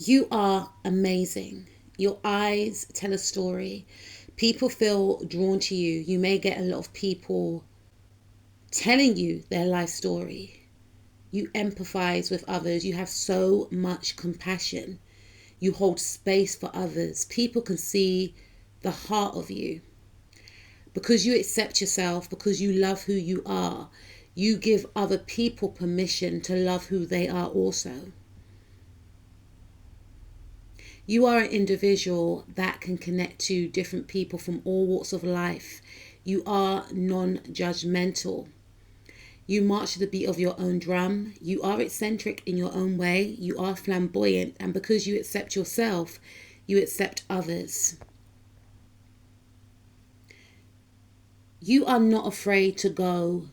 You are amazing. Your eyes tell a story. People feel drawn to you. You may get a lot of people telling you their life story. You empathize with others. You have so much compassion. You hold space for others. People can see the heart of you. Because you accept yourself, because you love who you are, you give other people permission to love who they are also. You are an individual that can connect to different people from all walks of life. You are non-judgmental. You march to the beat of your own drum. You are eccentric in your own way. You are flamboyant. And because you accept yourself, you accept others. You are not afraid to go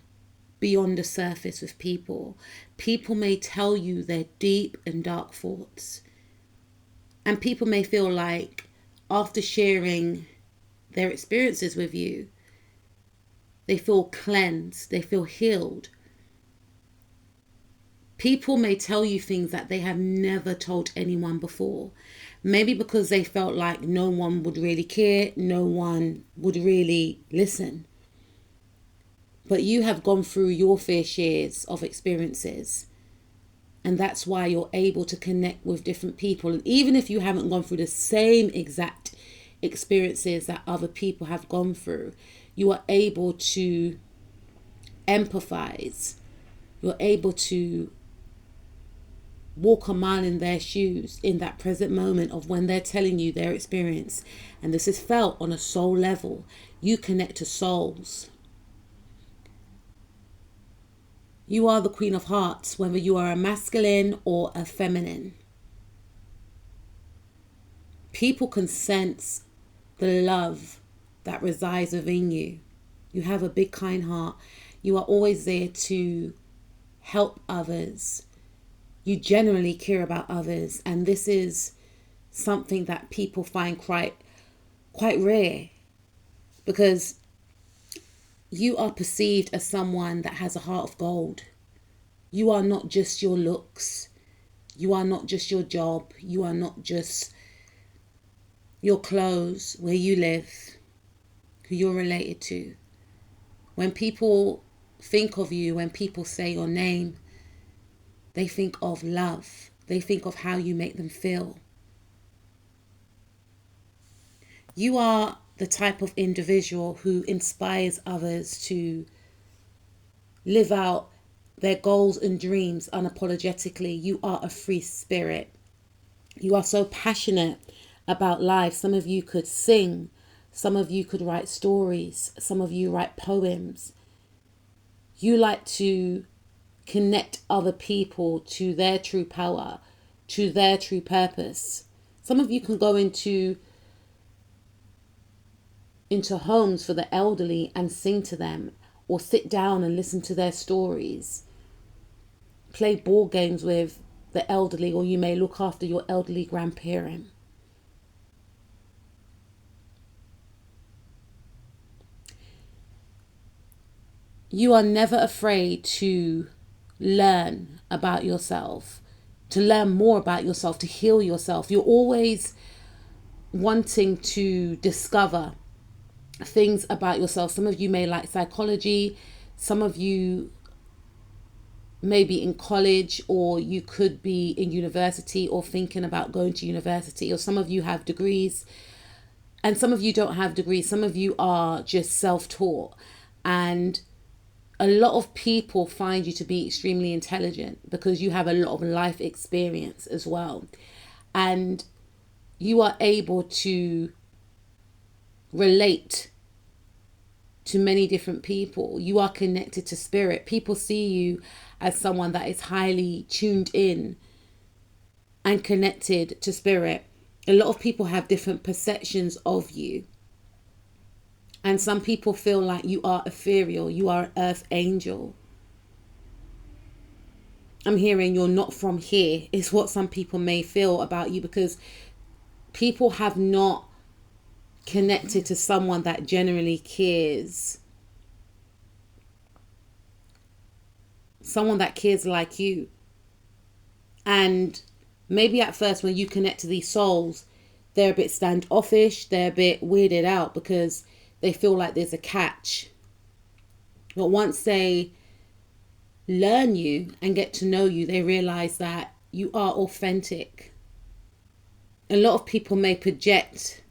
beyond the surface with people. People may tell you their deep and dark thoughts. And people may feel like after sharing their experiences with you, they feel cleansed, they feel healed. People may tell you things that they have never told anyone before. Maybe because they felt like no one would really care, no one would really listen. But you have gone through your fair shares of experiences. And that's why you're able to connect with different people. And even if you haven't gone through the same exact experiences that other people have gone through, you are able to empathize. You're able to walk a mile in their shoes in that present moment of when they're telling you their experience. And this is felt on a soul level. You connect to souls. You are the Queen of Hearts, whether you are a masculine or a feminine. People can sense the love that resides within you. You have a big, kind heart. You are always there to help others. You genuinely care about others. And this is something that people find quite rare, because you are perceived as someone that has a heart of gold. You are not just your looks. You are not just your job. You are not just your clothes, where you live, who you're related to. When people think of you, when people say your name, they think of love. They think of how you make them feel. You are the type of individual who inspires others to live out their goals and dreams unapologetically. You are a free spirit. You are so passionate about life. Some of you could sing. Some of you could write stories. Some of you write poems. You like to connect other people to their true power, to their true purpose. Some of you can go into homes for the elderly and sing to them, or sit down and listen to their stories. Play board games with the elderly, or you may look after your elderly grandparent. You are never afraid to learn about yourself, to learn more about yourself, to heal yourself. You're always wanting to discover things about yourself. Some of you may like psychology. Some of you may be in college, or you could be in university or thinking about going to university. Or some of you have degrees, and some of you don't have degrees. Some of you are just self-taught. And a lot of people find you to be extremely intelligent because you have a lot of life experience as well. And you are able to relate to many different people. You are connected to spirit. People see you as someone that is highly tuned in and connected to spirit. A lot of people have different perceptions of you. And some people feel like you are ethereal. You are an earth angel. I'm hearing you're not from here, is what some people may feel about you, because people have not connected to someone that genuinely cares. Someone that cares like you. And Maybe at first when you connect to these souls, they're a bit standoffish, they're a bit weirded out because they feel like there's a catch. But once they learn you and get to know you, they realize that you are authentic. A lot of people may project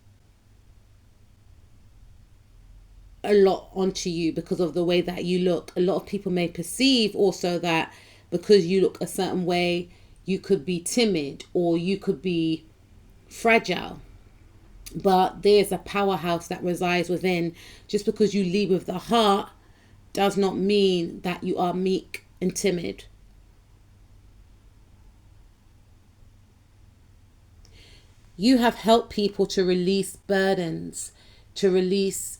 a lot onto you because of the way that you look. A lot of people may perceive also that because you look a certain way, you could be timid or you could be fragile. But there's a powerhouse that resides within. Just because you lead with the heart does not mean that you are meek and timid. You have helped people to release burdens, to release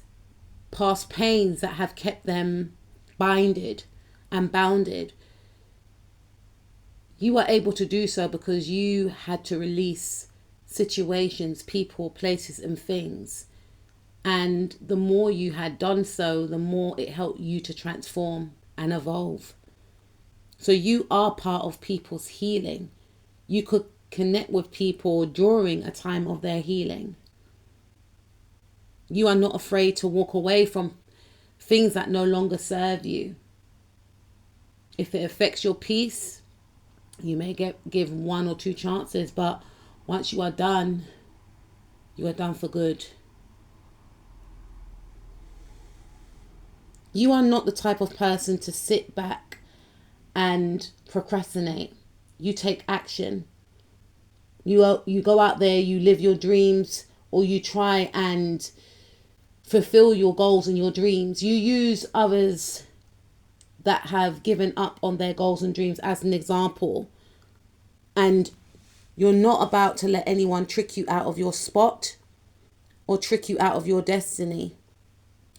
past pains that have kept them binded and bounded. You are able to do so because you had to release situations, people, places, and things. And the more you had done so, the more it helped you to transform and evolve. So you are part of people's healing. You could connect with people during a time of their healing. You are not afraid to walk away from things that no longer serve you. If it affects your peace, you may give 1 or 2 chances, but once you are done for good. You are not the type of person to sit back and procrastinate. You take action. You go out there, you live your dreams, or you try and fulfill your goals and your dreams. You use others that have given up on their goals and dreams as an example. And you're not about to let anyone trick you out of your spot or trick you out of your destiny.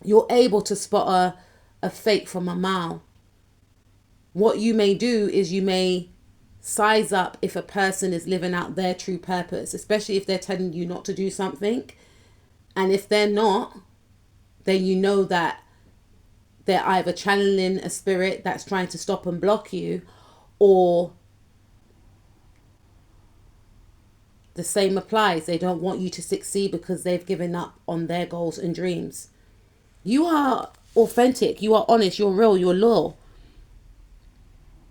You're able to spot a fake from a mile. What you may do is you may size up if a person is living out their true purpose, especially if they're telling you not to do something. And if they're not, then you know that they're either channeling a spirit that's trying to stop and block you, or the same applies. They don't want you to succeed because they've given up on their goals and dreams. You are authentic. You are honest. You're real. You're loyal.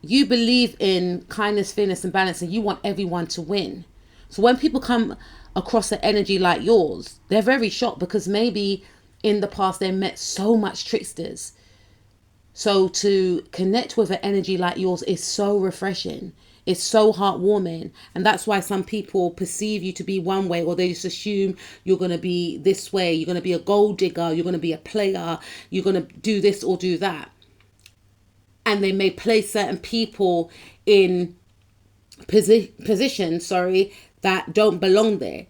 You believe in kindness, fairness, and balance, and you want everyone to win. So when people come across an energy like yours, they're very shocked because maybe in the past they met so much tricksters. So to connect with an energy like yours is so refreshing. It's so heartwarming. And that's why some people perceive you to be one way, or they just assume you're going to be this way. You're going to be a gold digger. You're going to be a player. You're going to do this or do that. And they may place certain people in positions, that don't belong there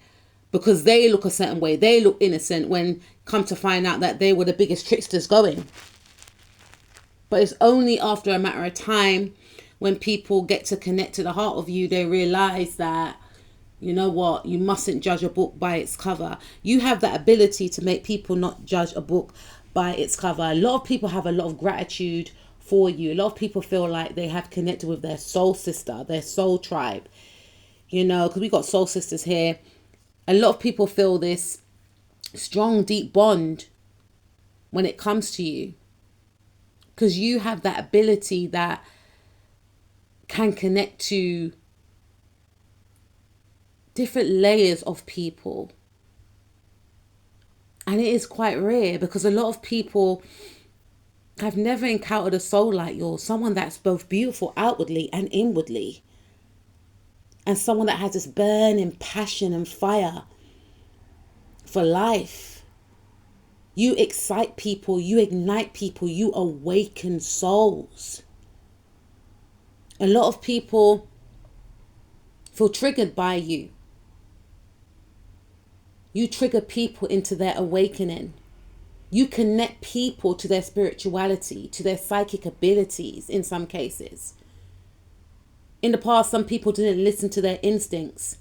because they look a certain way. They look innocent when come to find out that they were the biggest tricksters going. But it's only after a matter of time when people get to connect to the heart of you, they realize that, you know what, you mustn't judge a book by its cover. You have that ability to make people not judge a book by its cover. A lot of people have a lot of gratitude for you. A lot of people feel like they have connected with their soul sister, their soul tribe, because we got soul sisters here. A lot of people feel this strong, deep bond when it comes to you, because you have that ability that can connect to different layers of people. And it is quite rare because a lot of people have never encountered a soul like yours, someone that's both beautiful outwardly and inwardly, and someone that has this burning passion and fire for life. You excite people, you ignite people, you awaken souls. A lot of people feel triggered by you. You trigger people into their awakening. You connect people to their spirituality, to their psychic abilities in some cases. In the past, some people didn't listen to their instincts.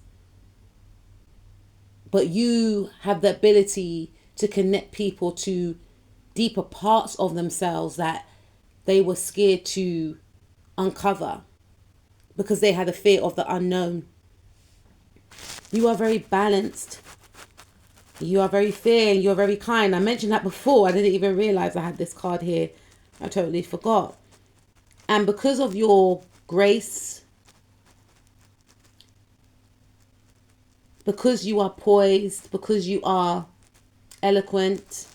But you have the ability to connect people to deeper parts of themselves that they were scared to uncover because they had a fear of the unknown. You are very balanced. You are very fair and you're very kind. I mentioned that before. I didn't even realize I had this card here. I totally forgot. And because of your grace, because you are poised, because you are eloquent,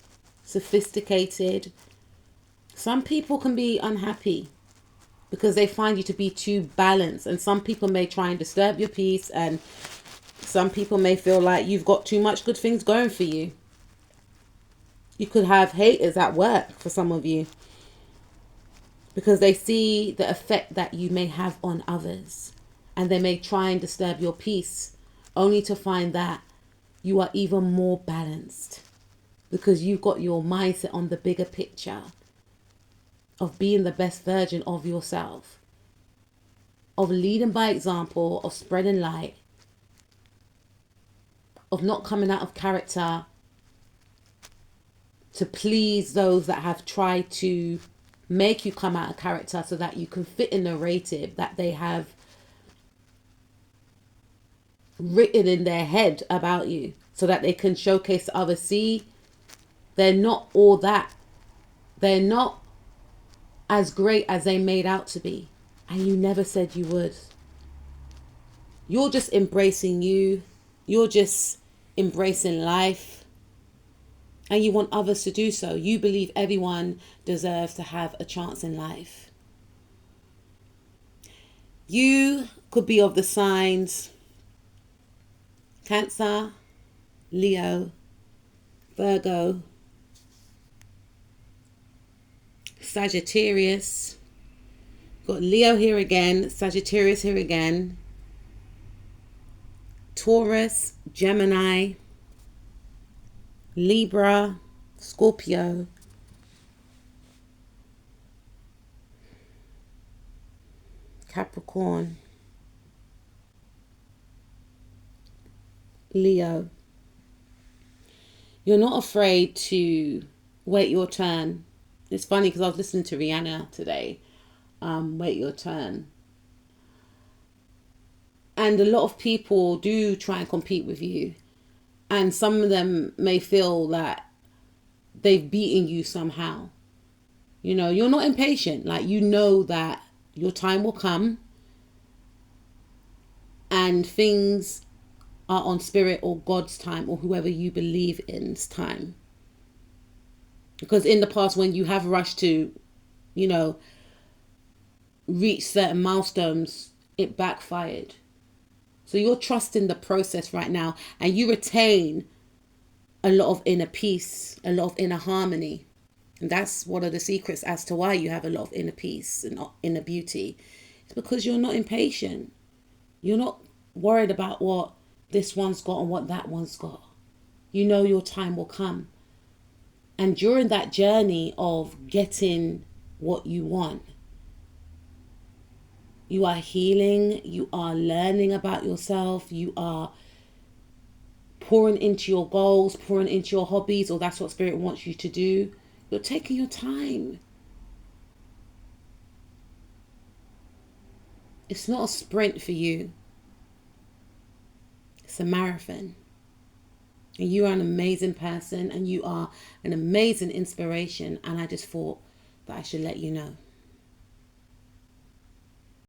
sophisticated, some people can be unhappy because they find you to be too balanced. And some people may try and disturb your peace, and some people may feel like you've got too much good things going for you. You could have haters at work for some of you because they see the effect that you may have on others, and they may try and disturb your peace only to find that you are even more balanced because you've got your mindset on the bigger picture of being the best version of yourself, of leading by example, of spreading light, of not coming out of character to please those that have tried to make you come out of character so that you can fit in the narrative that they have written in their head about you, so that they can showcase to others, see, they're not all that. They're not as great as they made out to be. And you never said you would. You're just embracing you. You're just embracing life. And you want others to do so. You believe everyone deserves to have a chance in life. You could be of the signs Cancer, Leo, Virgo, Sagittarius. Got Leo here again, Sagittarius here again, Taurus, Gemini, Libra, Scorpio, Capricorn, Leo. You're not afraid to wait your turn. It's funny because I was listening to Rihanna today. Wait your turn. And a lot of people do try and compete with you. And some of them may feel that they've beaten you somehow. You know, you're not impatient. Like, you know that your time will come. And things are on spirit or God's time, or whoever you believe in's time. Because in the past, when you have rushed to, you know, reach certain milestones, it backfired. So you're trusting the process right now, and you retain a lot of inner peace, a lot of inner harmony. And that's one of the secrets as to why you have a lot of inner peace and inner beauty. It's because you're not impatient. You're not worried about what this one's got and what that one's got. You know your time will come. And during that journey of getting what you want, you are healing, you are learning about yourself, you are pouring into your goals, pouring into your hobbies, or that's what Spirit wants you to do. You're taking your time. It's not a sprint for you. It's a marathon. And you are an amazing person, and you are an amazing inspiration. And I just thought that I should let you know.